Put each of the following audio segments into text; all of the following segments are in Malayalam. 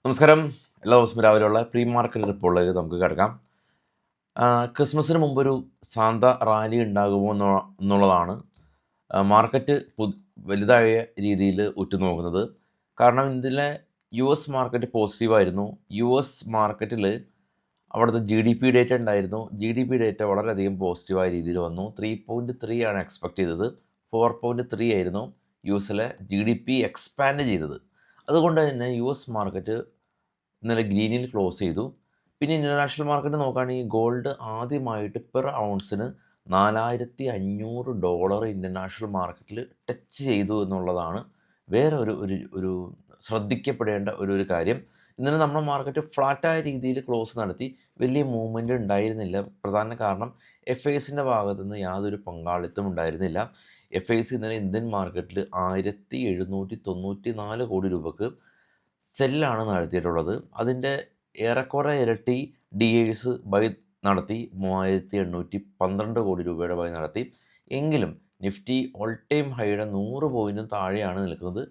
നമസ്കാരം. എല്ലാ ദിവസവും രാവിലെയുള്ള പ്രീ മാർക്കറ്റ് റിപ്പോർട്ടിലേക്ക് നമുക്ക് കിടക്കാം. ക്രിസ്മസിന് മുമ്പൊരു സാന്ത റാലി ഉണ്ടാകുമോ എന്നുള്ളതാണ് മാർക്കറ്റ് വലുതായ രീതിയിൽ ഉറ്റുനോക്കുന്നത്. കാരണം ഇതിലെ യു എസ് മാർക്കറ്റ് പോസിറ്റീവായിരുന്നു. യു എസ് മാർക്കറ്റിൽ അവിടുത്തെ GDP ഡേറ്റ ഉണ്ടായിരുന്നു. GDP ഡേറ്റ വളരെയധികം പോസിറ്റീവായ രീതിയിൽ വന്നു. 3.3 ആണ് എക്സ്പെക്റ്റ് ചെയ്തത്. 4.3 ആയിരുന്നു യു എസിലെ GDP എക്സ്പാൻഡ് ചെയ്തത്. അതുകൊണ്ട് തന്നെ യു എസ് മാർക്കറ്റ് ഇന്നലെ ഗ്രീനിൽ ക്ലോസ് ചെയ്തു. പിന്നെ ഇൻ്റർനാഷണൽ മാർക്കറ്റ് നോക്കുകയാണെങ്കിൽ ഗോൾഡ് ആദ്യമായിട്ട് പെർ ഔൺസിന് $4,500 ഇൻ്റർനാഷണൽ മാർക്കറ്റിൽ ടച്ച് ചെയ്തു എന്നുള്ളതാണ് വേറെ ഒരു ശ്രദ്ധിക്കപ്പെടേണ്ട ഒരു കാര്യം. ഇന്നലെ നമ്മുടെ മാർക്കറ്റ് ഫ്ലാറ്റായ രീതിയിൽ ക്ലോസ് നടത്തി. വലിയ മൂവ്മെൻറ്റ് ഉണ്ടായിരുന്നില്ല. പ്രധാന കാരണം FISൻ്റെ ഭാഗത്തു നിന്ന് യാതൊരു പങ്കാളിത്തം ഉണ്ടായിരുന്നില്ല. FIS ഇന്നലെ ഇന്ത്യൻ മാർക്കറ്റിൽ 1794 കോടി രൂപക്ക് സെല്ലാണ് നടത്തിയിട്ടുള്ളത്. അതിൻ്റെ ഏറെക്കുറെ ഇരട്ടി DIs ബൈ നടത്തി 3812 കോടി രൂപയുടെ ബൈ നടത്തി. എങ്കിലും നിഫ്റ്റി ഓൾ ടൈം ഹൈയുടെ 100 പോയിൻറ്റും താഴെയാണ് നിൽക്കുന്നത്.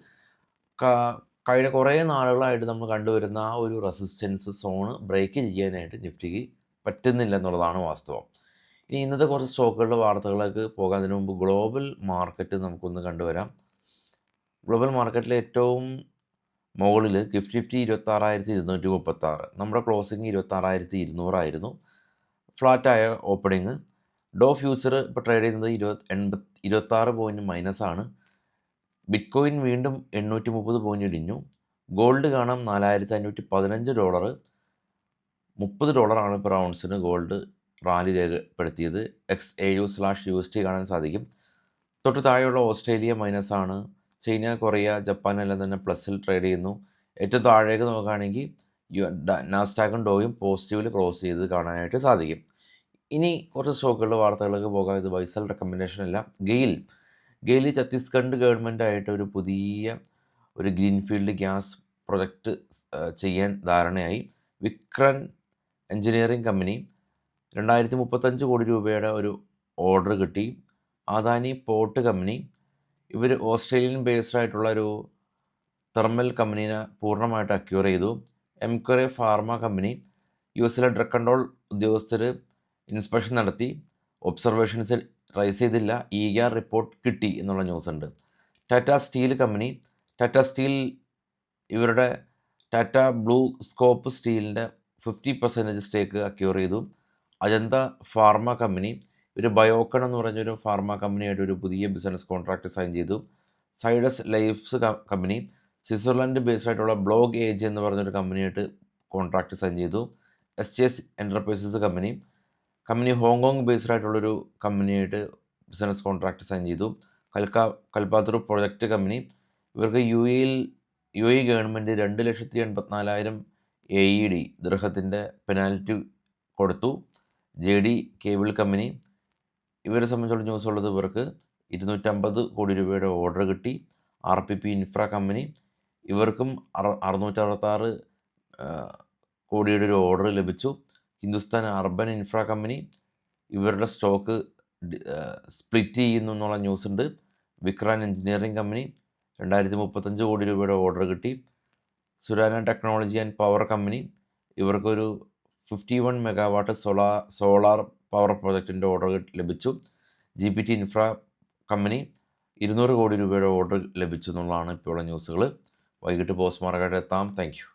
കഴിഞ്ഞ കുറേ നാളുകളായിട്ട് നമ്മൾ കണ്ടുവരുന്ന ആ ഒരു റെസിസ്റ്റൻസ് സോണ് ബ്രേക്ക് ചെയ്യാനായിട്ട് നിഫ്റ്റിക്ക് പറ്റുന്നില്ല എന്നുള്ളതാണ് വാസ്തവം. ഇനി ഇന്നത്തെ കുറച്ച് സ്റ്റോക്കുകളുടെ വാർത്തകളിലേക്ക് പോകാതിന് മുമ്പ് ഗ്ലോബൽ മാർക്കറ്റ് നമുക്കൊന്ന് കണ്ടുവരാം. ഗ്ലോബൽ മാർക്കറ്റിൽ ഏറ്റവും മുകളിൽ ഗിഫ്റ്റ് നിഫ്റ്റി 26,236, നമ്മുടെ ക്ലോസിങ് 26,200 ആയിരുന്നു. ഫ്ലാറ്റായ ഓപ്പണിങ്. ഡോ ഫ്യൂച്ചർ ഇപ്പോൾ ട്രേഡ് ചെയ്യുന്നത് 26 പോയിൻറ്റ് മൈനസാണ്. ബിറ്റ്കോയിൻ വീണ്ടും 830 പോയിൻറ്റ് ഇടിഞ്ഞു. ഗോൾഡ് കാണാം $4,515, $30 പെർ ഔൺസിന് ഗോൾഡ് റാലി രേഖപ്പെടുത്തിയത്. XAU/USD കാണാൻ സാധിക്കും. തൊട്ട് താഴെയുള്ള ഓസ്ട്രേലിയ മൈനസാണ്. ചൈന, കൊറിയ, ജപ്പാൻ എല്ലാം തന്നെ പ്ലസ്സിൽ ട്രേഡ് ചെയ്യുന്നു. ഏറ്റവും താഴേക്ക് നോക്കുകയാണെങ്കിൽ നാസ്ഡാക്കും ഡോയും പോസിറ്റീവിൽ ക്ലോസ് ചെയ്ത് കാണാനായിട്ട് സാധിക്കും. ഇനി കുറച്ച് സ്റ്റോക്കുകളുടെ വാർത്തകളിലേക്ക് പോകാം. ഇത് ബൈസൽ റെക്കമെൻഡേഷൻ അല്ല. ഗെയിൽ ഛത്തീസ്ഗഡ് ഗവൺമെൻറ്റായിട്ട് ഒരു പുതിയ ഗ്രീൻഫീൽഡ് ഗ്യാസ് പ്രൊജക്റ്റ് ചെയ്യാൻ ധാരണയായി. വിക്രൻ എഞ്ചിനീയറിംഗ് കമ്പനി 2035 കോടി രൂപയുടെ ഒരു ഓർഡർ കിട്ടി. അദാനി പോർട്ട് കമ്പനി ഇവർ ഓസ്ട്രേലിയൻ ബേസ്ഡ് ആയിട്ടുള്ള ഒരു തെർമൽ കമ്പനീനെ പൂർണ്ണമായിട്ട് അക്യൂർ ചെയ്തു. Emcure pharma company US drug control ഉദ്യോഗസ്ഥർ ഇൻസ്പെക്ഷൻ നടത്തി. ഒബ്സർവേഷൻസ് റൈസ് ചെയ്തില്ല. EGR റിപ്പോർട്ട് കിട്ടി എന്നുള്ള ന്യൂസ് ഉണ്ട്. Tata steel company, Tata steel ഇവരുടെ ടാറ്റ ബ്ലൂ സ്കോപ്പ് സ്റ്റീലിൻ്റെ 50% സ്റ്റേക്ക് അക്യൂർ ചെയ്തു. അജന്ത ഫാർമ കമ്പനി ഒരു ബയോക്കൺ എന്ന് പറഞ്ഞൊരു ഫാർമ കമ്പനിയായിട്ട് ഒരു പുതിയ ബിസിനസ് കോൺട്രാക്റ്റ് സൈൻ ചെയ്തു. Zydus lifes company Switzerland based ആയിട്ടുള്ള ബ്ലോഗ് ഏജ് എന്ന് പറഞ്ഞൊരു കമ്പനിയായിട്ട് കോൺട്രാക്റ്റ് സൈൻ ചെയ്തു. SJS enterprises company Hong Kong based ആയിട്ടുള്ളൊരു കമ്പനിയായിട്ട് ബിസിനസ് കോൺട്രാക്റ്റ് സൈൻ ചെയ്തു. കൽപ്പാത്തൂർ പ്രൊജക്റ്റ് കമ്പനി ഇവർക്ക് UAE ഗവൺമെൻറ് 2,84,000 AED ദിർഹത്തിൻ്റെ പെനാൽറ്റി കൊടുത്തു. JD കേബിൾ കമ്പനി ഇവരെ സംബന്ധിച്ചുള്ള ന്യൂസ് ഉള്ളത് ഇവർക്ക് 250 കോടി രൂപയുടെ ഓർഡർ കിട്ടി. RPP ഇൻഫ്ര കമ്പനി ഇവർക്കും 666 കോടിയുടെ ഒരു ഓർഡർ ലഭിച്ചു. ഹിന്ദുസ്ഥാൻ അർബൻ ഇൻഫ്ര കമ്പനി ഇവരുടെ സ്റ്റോക്ക് സ്പ്ലിറ്റ് ചെയ്യുന്നു എന്നുള്ള ന്യൂസ് ഉണ്ട്. വിക്രാൻ എഞ്ചിനീയറിംഗ് കമ്പനി 2035 കോടി രൂപയുടെ ഓർഡർ കിട്ടി. Surana technology and power company ഇവർക്കൊരു 51 മെഗാവാട്ട് സോളാർ പവർ പ്രോജക്റ്റിൻ്റെ ഓർഡർ ലഭിച്ചു. GPT ഇൻഫ്ര കമ്പനി 200 കോടി രൂപയുടെ ഓർഡർ ലഭിച്ചു എന്നുള്ളതാണ് ഇപ്പോഴുള്ള ന്യൂസുകൾ. വൈകിട്ട് പോസ്റ്റ് മാർക്കറ്റ് എത്താം. Thank you.